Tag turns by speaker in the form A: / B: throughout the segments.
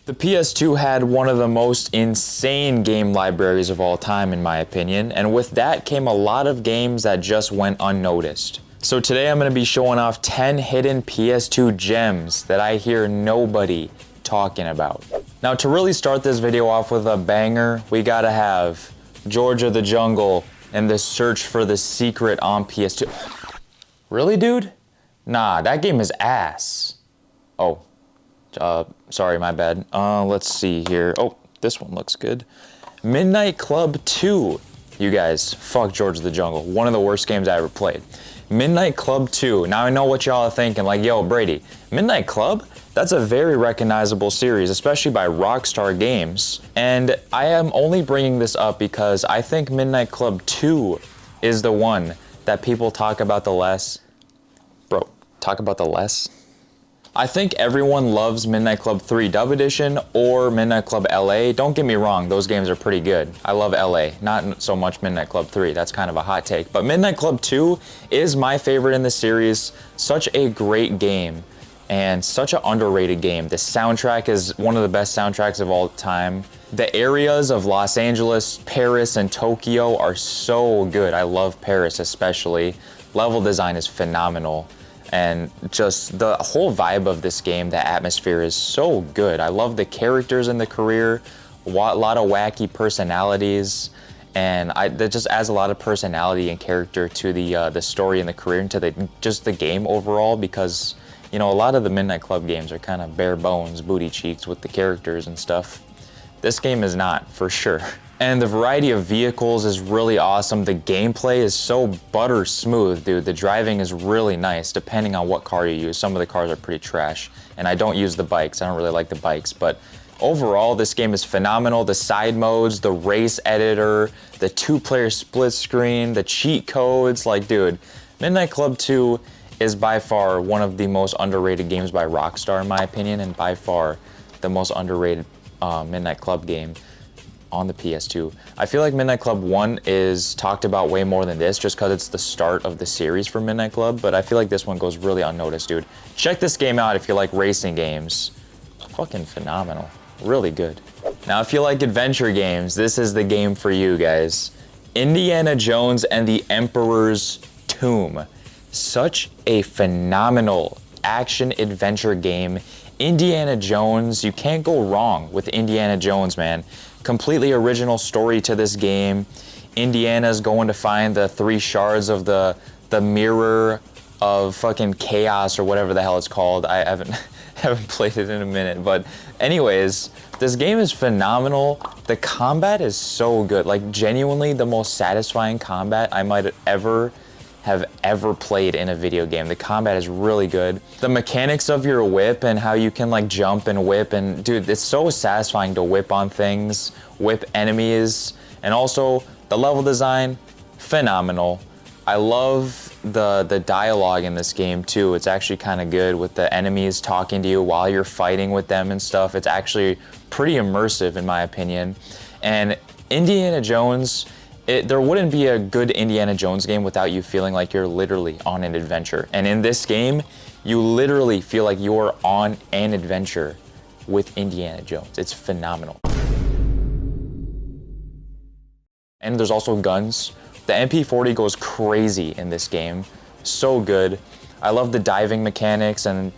A: The PS2 had one of the most insane game libraries of all time, in my opinion, and with that came a lot of games that just went unnoticed. So today I'm going to be showing off 10 hidden PS2 gems that I hear nobody talking about. Now, to really start this video off with a banger, we gotta have Georgia the Jungle and the search for the secret on PS2. Really, dude? Nah, that game is ass. Oh. Sorry, my bad. Let's see here. Oh, this one looks good. Midnight Club 2. You guys, fuck George of the Jungle. One of the worst games I ever played. Midnight Club 2. Now I know what y'all are thinking, like, yo, Brady, Midnight Club? That's a very recognizable series, especially by Rockstar Games. And I am only bringing this up because I think Midnight Club 2 is the one that people talk about the less. Bro, talk about the less? I think everyone loves Midnight Club 3 Dub Edition or Midnight Club LA. Don't get me wrong, those games are pretty good. I love LA, not so much Midnight Club 3. That's kind of a hot take. But Midnight Club 2 is my favorite in the series. Such a great game and such an underrated game. The soundtrack is one of the best soundtracks of all time. The areas of Los Angeles, Paris, and Tokyo are so good. I love Paris especially. Level design is phenomenal. And just the whole vibe of this game, the atmosphere is so good. I love the characters in the career, a lot of wacky personalities, and that just adds a lot of personality and character to the story and the career and to just the game overall, because, you know, a lot of the Midnight Club games are kind of bare bones, booty cheeks with the characters and stuff. This game is not, for sure. And the variety of vehicles is really awesome. The gameplay is so butter smooth, dude. The driving is really nice, depending on what car you use. Some of the cars are pretty trash, and I don't use the bikes. I don't really like the bikes, but overall, this game is phenomenal. The side modes, the race editor, the two-player split screen, the cheat codes, like, dude, Midnight Club 2 is by far one of the most underrated games by Rockstar, in my opinion, and by far the most underrated Midnight Club game on the PS2. I feel like Midnight Club 1 is talked about way more than this just because it's the start of the series for Midnight Club, but I feel like this one goes really unnoticed, dude. Check this game out if you like racing games. Fucking phenomenal. Really good. Now, if you like adventure games, this is the game for you guys. Indiana Jones and the Emperor's Tomb. Such a phenomenal action-adventure game. Indiana Jones, you can't go wrong with Indiana Jones, man. Completely original story to this game. Indiana's going to find the 3 shards of the mirror of fucking chaos or whatever the hell it's called. I haven't played it in a minute, but anyways, this game is phenomenal. The combat is so good, like genuinely the most satisfying combat I might have ever played in a video game. The combat is really good. The mechanics of your whip and how you can like jump and whip, and dude, it's so satisfying to whip on things, whip enemies, and also the level design, phenomenal. I love the dialogue in this game too. It's actually kind of good with the enemies talking to you while you're fighting with them and stuff. It's actually pretty immersive in my opinion. And Indiana Jones, there wouldn't be a good Indiana Jones game without you feeling like you're literally on an adventure. And in this game, you literally feel like you're on an adventure with Indiana Jones. It's phenomenal. And there's also guns. The MP40 goes crazy in this game. So good. I love the diving mechanics and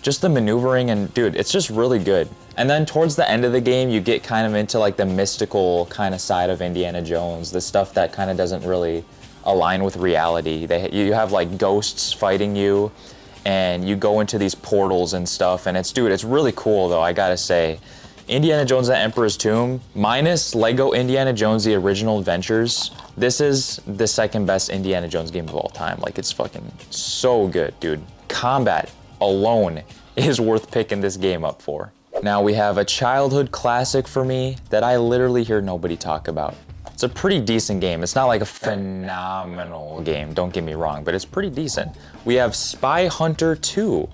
A: just the maneuvering, and dude, it's just really good. And then towards the end of the game, you get kind of into like the mystical kind of side of Indiana Jones, the stuff that kind of doesn't really align with reality. You have like ghosts fighting you, and you go into these portals and stuff, and it's really cool though, I gotta say. Indiana Jones and the Emperor's Tomb, minus Lego Indiana Jones The Original Adventures, this is the second best Indiana Jones game of all time. Like, it's fucking so good, dude. Combat alone is worth picking this game up for. Now we have a childhood classic for me that I literally hear nobody talk about. It's a pretty decent game. It's not like a phenomenal game, don't get me wrong, but it's pretty decent. We have Spyhunter 2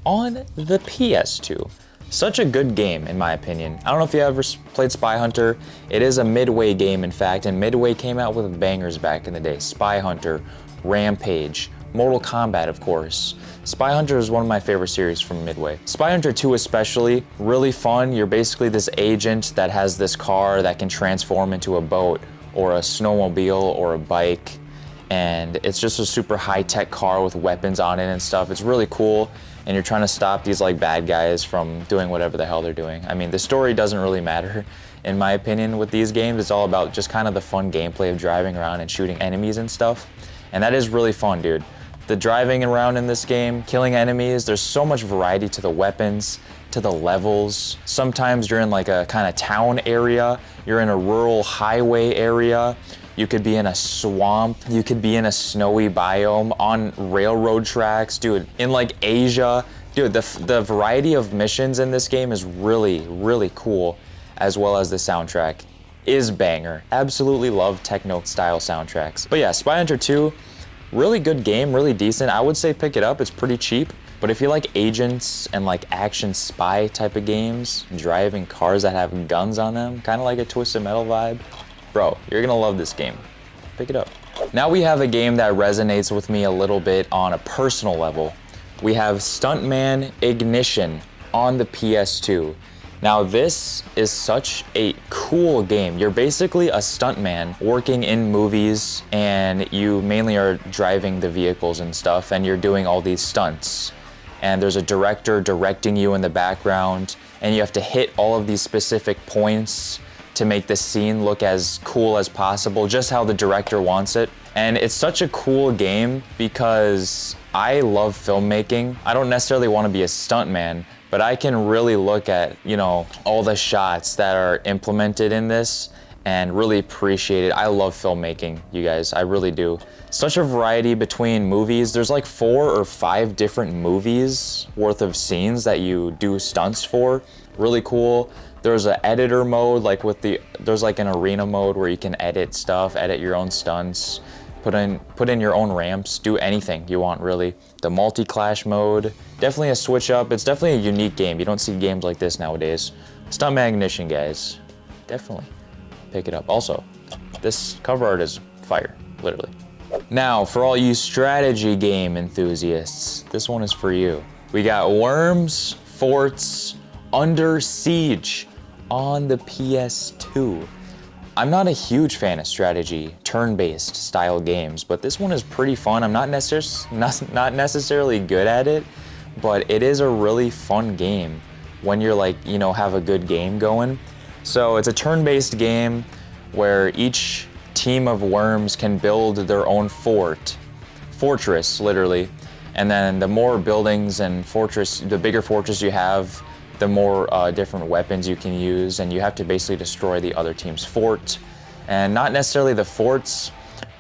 A: on the PS2. Such a good game, in my opinion. I don't know if you ever played Spyhunter. It is a Midway game, in fact, and Midway came out with bangers back in the day. Spyhunter, Rampage, Mortal Kombat, of course. Spyhunter is one of my favorite series from Midway. Spyhunter 2 especially, really fun. You're basically this agent that has this car that can transform into a boat or a snowmobile or a bike. And it's just a super high-tech car with weapons on it and stuff. It's really cool. And you're trying to stop these like bad guys from doing whatever the hell they're doing. I mean, the story doesn't really matter, in my opinion, with these games. It's all about just kind of the fun gameplay of driving around and shooting enemies and stuff. And that is really fun, dude. The driving around in this game, killing enemies, there's so much variety to the weapons, to the levels. Sometimes you're in like a kind of town area, you're in a rural highway area, you could be in a swamp, you could be in a snowy biome, on railroad tracks, dude, in like Asia. Dude, the variety of missions in this game is really, really cool, as well as the soundtrack is banger. Absolutely love techno-style soundtracks. But yeah, Spyhunter 2, really good game, really decent. I would say pick it up, it's pretty cheap. But if you like agents and like action spy type of games, driving cars that have guns on them, kind of like a Twisted Metal vibe, bro, you're gonna love this game. Pick it up. Now we have a game that resonates with me a little bit on a personal level. We have Stuntman Ignition on the PS2. Now this is such a cool game. You're basically a stuntman working in movies, and you mainly are driving the vehicles and stuff, and you're doing all these stunts. And there's a director directing you in the background, and you have to hit all of these specific points to make the scene look as cool as possible, just how the director wants it. And it's such a cool game because I love filmmaking. I don't necessarily want to be a stuntman, but I can really look at, you know, all the shots that are implemented in this and really appreciate it. I love filmmaking, you guys, I really do. Such a variety between movies. There's like 4 or 5 different movies worth of scenes that you do stunts for. Really cool. There's an editor mode, like there's like an arena mode where you can edit stuff, edit your own stunts, put in your own ramps, do anything you want really. The multi-clash mode, definitely a switch up. It's definitely a unique game. You don't see games like this nowadays. Stuntman Ignition, guys, definitely pick it up. Also, this cover art is fire, literally. Now, for all you strategy game enthusiasts, this one is for you. We got Worms, Forts, Under Siege on the PS2. I'm not a huge fan of strategy, turn-based style games, but this one is pretty fun. I'm not necessarily good at it, but it is a really fun game when you're like, you know, have a good game going. So it's a turn-based game where each team of worms can build their own fortress, literally. And then the more buildings and the bigger fortress you have, the more different weapons you can use, and you have to basically destroy the other team's fort. And not necessarily the forts,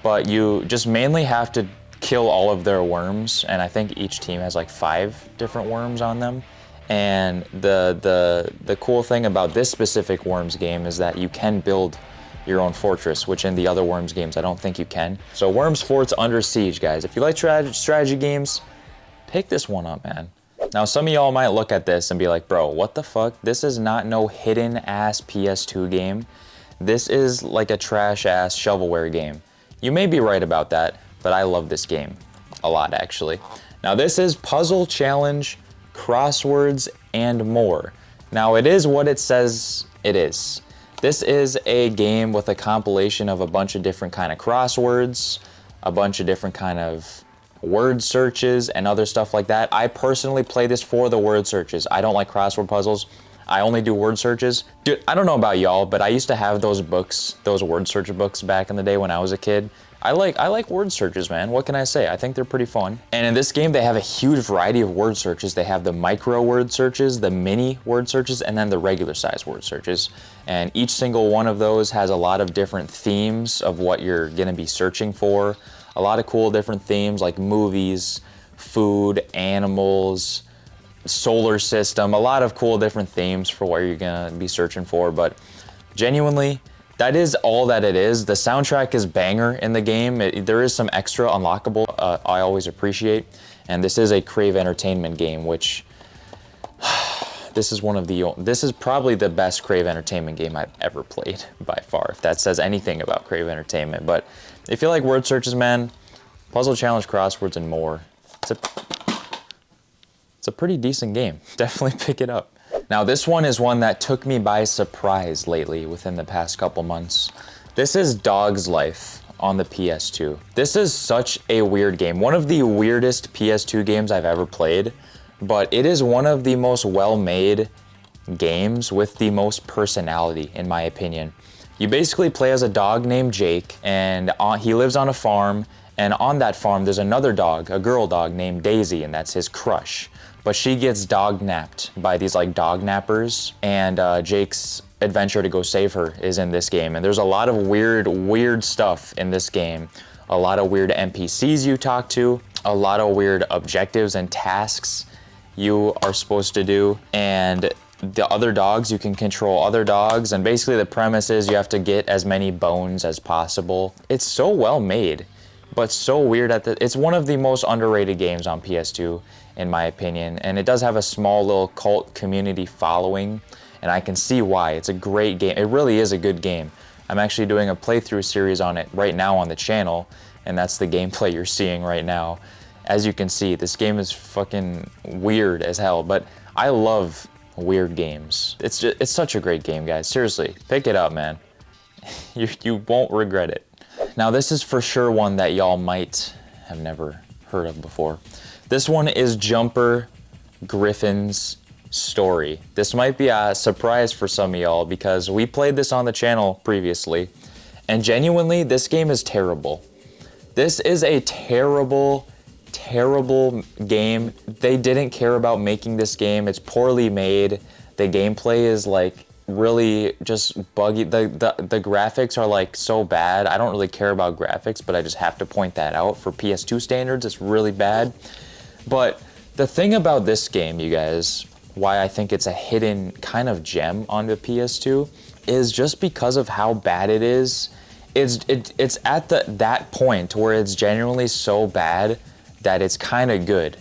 A: but you just mainly have to kill all of their worms, and I think each team has like 5 different worms on them. And the cool thing about this specific Worms game is that you can build your own fortress, which in the other Worms games I don't think you can. So Worms, Forts, Under Siege, guys. If you like strategy games, pick this one up, man. Now, some of y'all might look at this and be like, bro, what the fuck? This is not no hidden-ass PS2 game. This is like a trash-ass shovelware game. You may be right about that, but I love this game a lot, actually. Now, this is Puzzle Challenge, Crosswords, and more. Now, it is what it says it is. This is a game with a compilation of a bunch of different kind of crosswords, a bunch of different kind of word searches and other stuff like that. I personally play this for the word searches. I don't like crossword puzzles. I only do word searches. Dude, I don't know about y'all, but I used to have those books, those word search books back in the day when I was a kid. I like word searches, man. What can I say? I think they're pretty fun. And in this game, they have a huge variety of word searches. They have the micro word searches, the mini word searches, and then the regular size word searches. And each single one of those has a lot of different themes of what you're gonna be searching for. A lot of cool different themes like movies, food, animals, solar system, a lot of cool different themes for what you're gonna be searching for. But genuinely, that is all that it is. The soundtrack is banger in the game. There is some extra unlockable I always appreciate. And this is a Crave Entertainment game, which this is probably the best Crave Entertainment game I've ever played by far, if that says anything about Crave Entertainment. But if you like word searches, man, Puzzle challenge, crosswords, and more. It's a pretty decent game. Definitely pick it up. Now this one is one that took me by surprise lately within the past couple months. This is Dog's Life on the PS2. This is such a weird game. One of the weirdest PS2 games I've ever played, but it is one of the most well-made games with the most personality, in my opinion. You basically play as a dog named Jake, and he lives on a farm, and on that farm there's another dog, a girl dog named Daisy, and that's his crush. But she gets dog-napped by these like dog nappers, and Jake's adventure to go save her is in this game. And there's a lot of weird stuff in this game. A lot of weird NPCs you talk to, a lot of weird objectives and tasks you are supposed to do, and the other dogs, you can control other dogs, and basically the premise is you have to get as many bones as possible. It's so well made, but so weird it's one of the most underrated games on PS2, in my opinion, and it does have a small little cult community following, and I can see why. It's a great game. It really is a good game. I'm actually doing a playthrough series on it right now on the channel, and that's the gameplay you're seeing right now. As you can see, this game is fucking weird as hell, but I love weird games. It's such a great game, guys. Seriously, pick it up, man. You won't regret it. Now this is for sure one that y'all might have never heard of before. This one is Jumper Griffin's Story. This might be a surprise for some of y'all because we played this on the channel previously, and genuinely this game is terrible. This is a terrible game. They didn't care about making this game. It's poorly made. The gameplay is like really just buggy. The graphics are like so bad. I don't really care about graphics, but I just have to point that out. For PS2 standards, it's really bad. But the thing about this game, you guys, why I think it's a hidden kind of gem on the PS2 is just because of how bad it is. It's at that point where it's genuinely so bad that it's kind of good.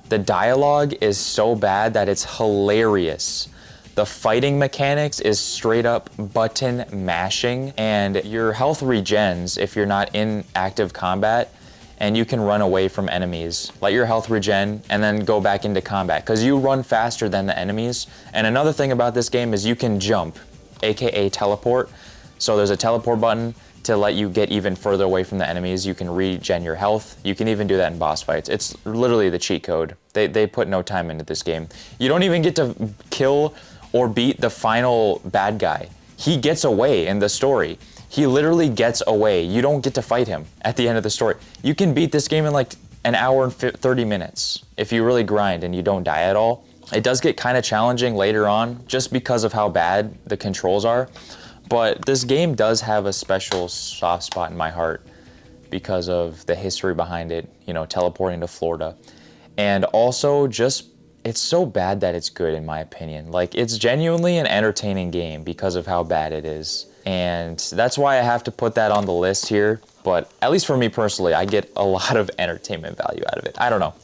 A: The dialogue is so bad that it's hilarious. The fighting mechanics is straight up button mashing, and your health regens if you're not in active combat, and you can run away from enemies. Let your health regen and then go back into combat, because you run faster than the enemies. And another thing about this game is you can jump, aka teleport. So there's a teleport button to let you get even further away from the enemies. You can regen your health. You can even do that in boss fights. It's literally the cheat code. They put no time into this game. You don't even get to kill or beat the final bad guy. He gets away in the story. He literally gets away. You don't get to fight him at the end of the story. You can beat this game in like an hour and 30 minutes if you really grind and you don't die at all. It does get kind of challenging later on just because of how bad the controls are. But this game does have a special soft spot in my heart because of the history behind it, you know, teleporting to Florida. And also just, it's so bad that it's good in my opinion. Like, it's genuinely an entertaining game because of how bad it is. And that's why I have to put that on the list here. But at least for me personally, I get a lot of entertainment value out of it. I don't know.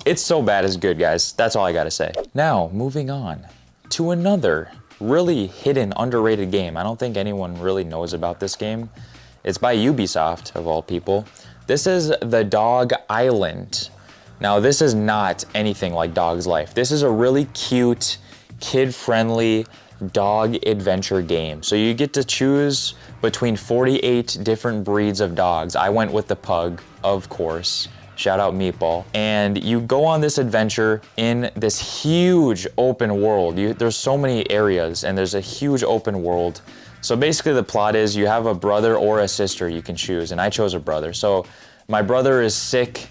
A: It's so bad it's good, guys. That's all I gotta say. Now, moving on to another really hidden, underrated game. I don't think anyone really knows about this game. It's by Ubisoft, of all people. This is The Dog Island. Now, this is not anything like Dog's Life. This is a really cute, kid-friendly dog adventure game. So you get to choose between 48 different breeds of dogs. I went with the pug, of course. Shout out Meatball. And you go on this adventure in this huge open world. There's so many areas and there's a huge open world. So basically the plot is you have a brother or a sister you can choose, and I chose a brother. So my brother is sick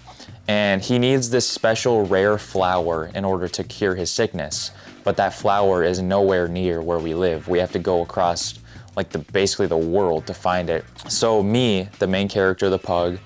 A: and he needs this special rare flower in order to cure his sickness. But that flower is nowhere near where we live. We have to go across like basically the world to find it. So me, the main character, the pug,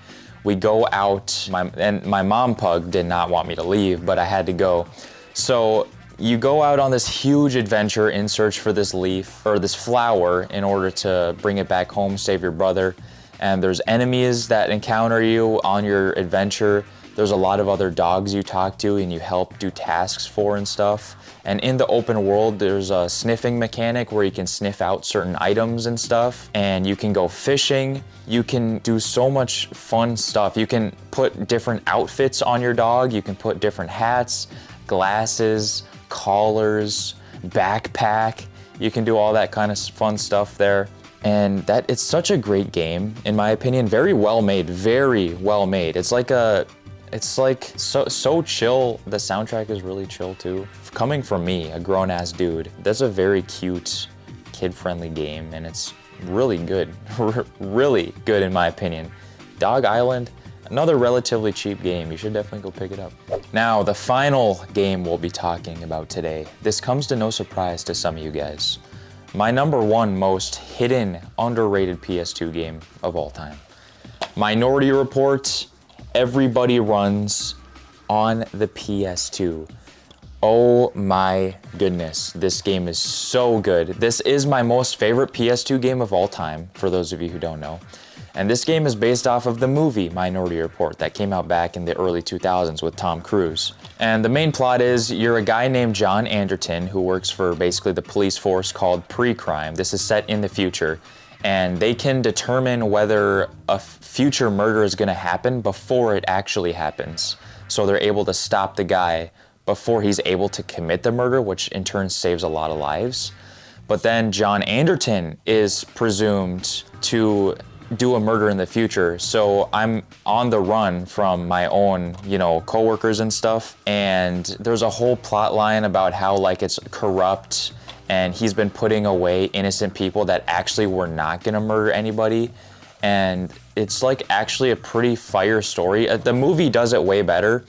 A: we go out, and my mom pug did not want me to leave, but I had to go. So you go out on this huge adventure in search for this leaf, or this flower, in order to bring it back home, save your brother. And there's enemies that encounter you on your adventure. There's a lot of other dogs you talk to and you help do tasks for and stuff. And in the open world, there's a sniffing mechanic where you can sniff out certain items and stuff. And you can go fishing. You can do so much fun stuff. You can put different outfits on your dog. You can put different hats, glasses, collars, backpack. You can do all that kind of fun stuff there. And it's such a great game, in my opinion. Very well made, very well made. It's like so chill. The soundtrack is really chill too. Coming from me, a grown ass dude, that's a very cute, kid-friendly game, and it's really good, really good in my opinion. Dog Island, another relatively cheap game. You should definitely go pick it up. Now, the final game we'll be talking about today. This comes to no surprise to some of you guys. My #1 most hidden, underrated PS2 game of all time. Minority Report. Everybody runs on the PS2. Oh my goodness, this game is so good. This is my most favorite PS2 game of all time, for those of you who don't know. And this game is based off of the movie Minority Report that came out back in the early 2000s with Tom Cruise. And the main plot is you're a guy named John Anderton who works for basically the police force called Pre-Crime. This is set in the future. And they can determine whether a future murder is gonna happen before it actually happens. So they're able to stop the guy before he's able to commit the murder, which in turn saves a lot of lives. But then John Anderton is presumed to do a murder in the future. So I'm on the run from my own, coworkers and stuff. And there's a whole plot line about how like it's corrupt, and he's been putting away innocent people that actually were not gonna murder anybody. And it's like actually a pretty fire story. The movie does it way better.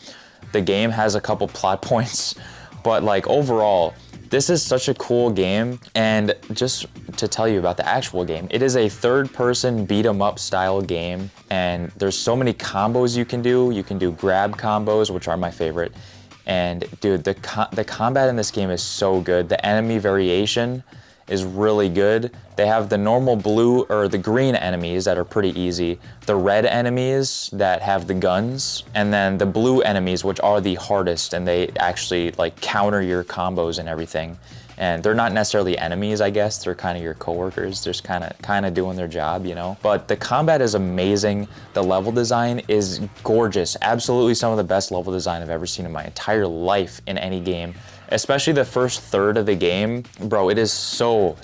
A: The game has a couple plot points, but like overall, this is such a cool game. And just to tell you about the actual game, it is a third-person beat-em-up style game, and there's so many combos you can do. You can do grab combos, which are my favorite. And dude, the combat in this game is so good. The enemy variation is really good. They have the normal blue or the green enemies that are pretty easy, the red enemies that have the guns, and then the blue enemies, which are the hardest, and they actually like counter your combos and everything. And they're not necessarily enemies, I guess. They're kind of your coworkers. They're just kind of doing their job, But the combat is amazing. The level design is gorgeous. Absolutely some of the best level design I've ever seen in my entire life in any game. Especially the first third of the game. Bro, it is so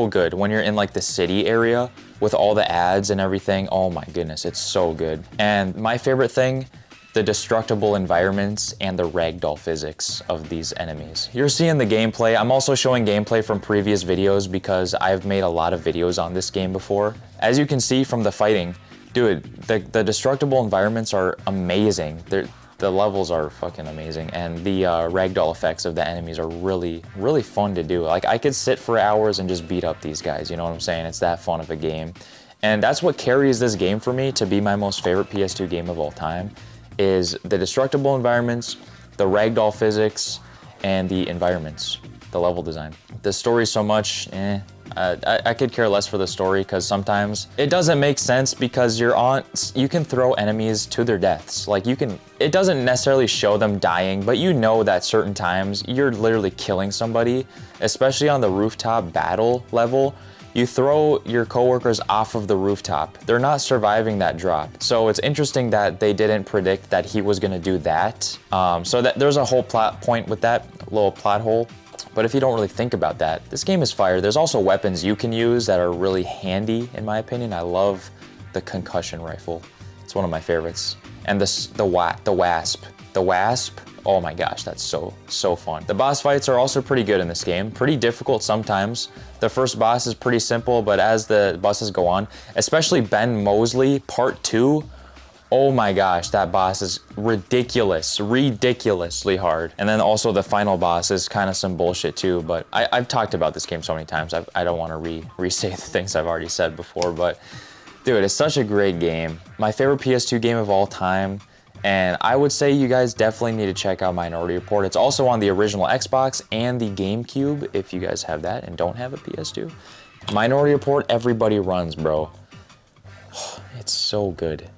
A: good. When you're in like the city area with all the ads and everything. Oh my goodness, it's so good. And my favorite thing, the destructible environments and the ragdoll physics of these enemies. You're seeing the gameplay. I'm also showing gameplay from previous videos because I've made a lot of videos on this game before. As you can see from the fighting, dude, the destructible environments are amazing. The levels are fucking amazing, and the ragdoll effects of the enemies are really, really fun to do. Like, I could sit for hours and just beat up these guys, you know what I'm saying? It's that fun of a game. And that's what carries this game for me to be my most favorite PS2 game of all time, is the destructible environments, the ragdoll physics, and the environments, the level design. The story so much, I could care less for the story because sometimes it doesn't make sense because you can throw enemies to their deaths. Like it doesn't necessarily show them dying, but you know that certain times you're literally killing somebody, especially on the rooftop battle level. You throw your coworkers off of the rooftop. They're not surviving that drop. So it's interesting that they didn't predict that he was gonna do that. So there's a whole plot point with that little plot hole. But if you don't really think about that, this game is fire. There's also weapons you can use that are really handy, in my opinion. I love the concussion rifle. It's one of my favorites. And the wasp. The wasp, oh my gosh, that's so fun. The boss fights are also pretty good in this game. Pretty difficult sometimes. The first boss is pretty simple, but as the bosses go on, especially Ben Mosley Part 2, oh my gosh, that boss is ridiculously hard. And then also the final boss is kind of some bullshit too, but I've talked about this game so many times, I don't want to re-say the things I've already said before, but dude, it's such a great game. My favorite PS2 game of all time, and I would say you guys definitely need to check out Minority Report. It's also on the original Xbox and the GameCube, if you guys have that and don't have a PS2. Minority Report, everybody runs, bro. It's so good.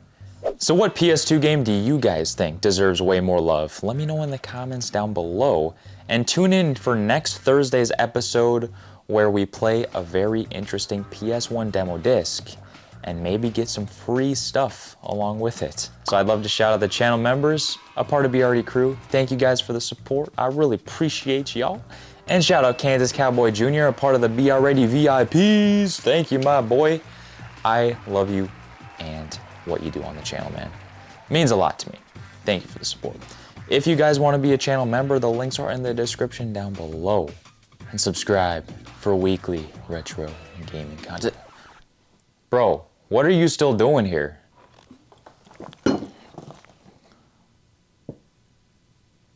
A: So what PS2 game do you guys think deserves way more love? Let me know in the comments down below. And tune in for next Thursday's episode where we play a very interesting PS1 demo disc and maybe get some free stuff along with it. So I'd love to shout out the channel members, a part of BRD crew. Thank you guys for the support. I really appreciate y'all. And shout out Kansas Cowboy Jr., a part of the BRD VIPs. Thank you, my boy. I love you and what you do on the channel, man. It means a lot to me. Thank you for the support. If you guys want to be a channel member, the links are in the description down below. And subscribe for weekly retro gaming content. Bro, what are you still doing here?